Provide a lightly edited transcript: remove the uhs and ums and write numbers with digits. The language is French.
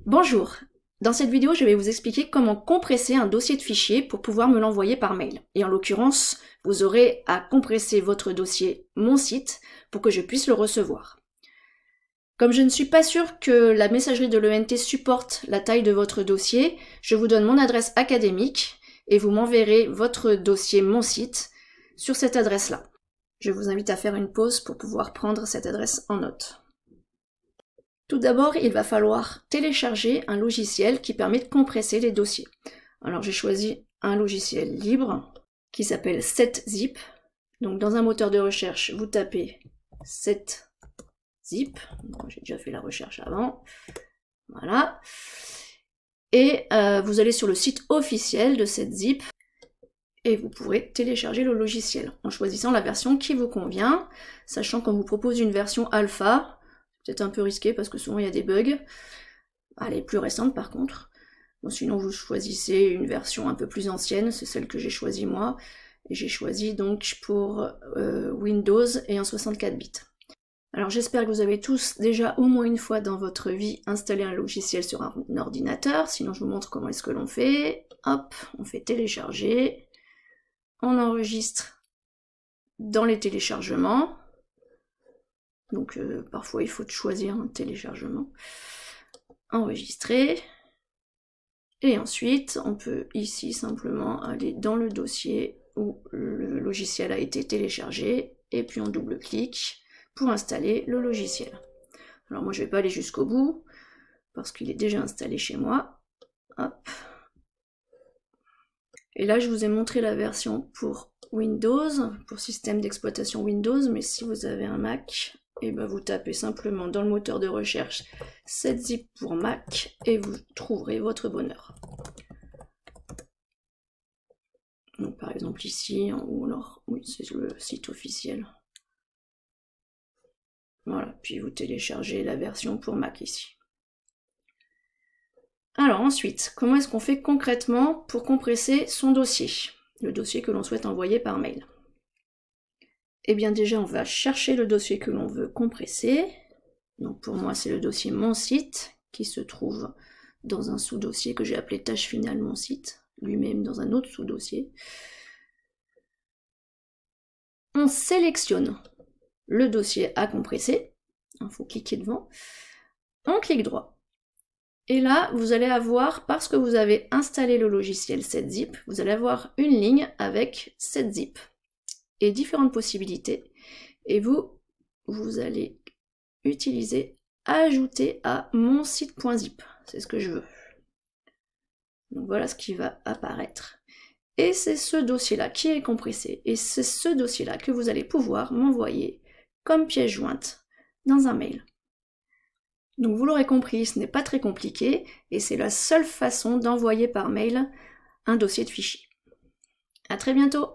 Bonjour, dans cette vidéo je vais vous expliquer comment compresser un dossier de fichiers pour pouvoir me l'envoyer par mail. Et en l'occurrence, vous aurez à compresser votre dossier Mon Site pour que je puisse le recevoir. Comme je ne suis pas sûre que la messagerie de l'ENT supporte la taille de votre dossier, je vous donne mon adresse académique et vous m'enverrez votre dossier Mon Site sur cette adresse-là. Je vous invite à faire une pause pour pouvoir prendre cette adresse en note. Tout d'abord, il va falloir télécharger un logiciel qui permet de compresser les dossiers. Alors j'ai choisi un logiciel libre qui s'appelle 7zip. Donc dans un moteur de recherche, vous tapez 7zip. J'ai déjà fait la recherche avant. Voilà. Et vous allez sur le site officiel de 7zip et vous pourrez télécharger le logiciel en choisissant la version qui vous convient, sachant qu'on vous propose une version alpha. Peut-être un peu risqué parce que souvent il y a des bugs. Elle est plus récente par contre. Bon, sinon vous choisissez une version un peu plus ancienne, c'est celle que j'ai choisie moi. Et j'ai choisi donc pour Windows et un 64 bits. Alors j'espère que vous avez tous déjà au moins une fois dans votre vie installé un logiciel sur un ordinateur. Sinon je vous montre comment est-ce que l'on fait. Hop, on fait télécharger. On enregistre dans les téléchargements. Donc parfois il faut choisir un téléchargement, enregistrer, et ensuite on peut ici simplement aller dans le dossier où le logiciel a été téléchargé, et puis on double-clique pour installer le logiciel. Alors moi je ne vais pas aller jusqu'au bout, parce qu'il est déjà installé chez moi. Hop. Et là je vous ai montré la version pour Windows, pour système d'exploitation Windows, mais si vous avez un Mac, et ben vous tapez simplement dans le moteur de recherche 7zip pour Mac et vous trouverez votre bonheur. Donc par exemple ici, ou alors, oui c'est le site officiel. Voilà, puis vous téléchargez la version pour Mac ici. Alors ensuite, comment est-ce qu'on fait concrètement pour compresser son dossier, le dossier que l'on souhaite envoyer par mail? Eh bien déjà on va chercher le dossier que l'on veut compresser. Donc pour moi c'est le dossier Mon Site qui se trouve dans un sous-dossier que j'ai appelé tâche finale Mon Site, lui-même dans un autre sous-dossier. On sélectionne le dossier à compresser, il faut cliquer devant, on clique droit. Et là vous allez avoir, parce que vous avez installé le logiciel 7zip, vous allez avoir une ligne avec 7zip. Et différentes possibilités, et vous allez utiliser ajouter à mon site.zip, c'est ce que je veux. Donc voilà ce qui va apparaître, et c'est ce dossier là qui est compressé, et c'est ce dossier là que vous allez pouvoir m'envoyer comme pièce jointe dans un mail. Donc vous l'aurez compris, ce n'est pas très compliqué, et c'est la seule façon d'envoyer par mail un dossier de fichier. À très bientôt.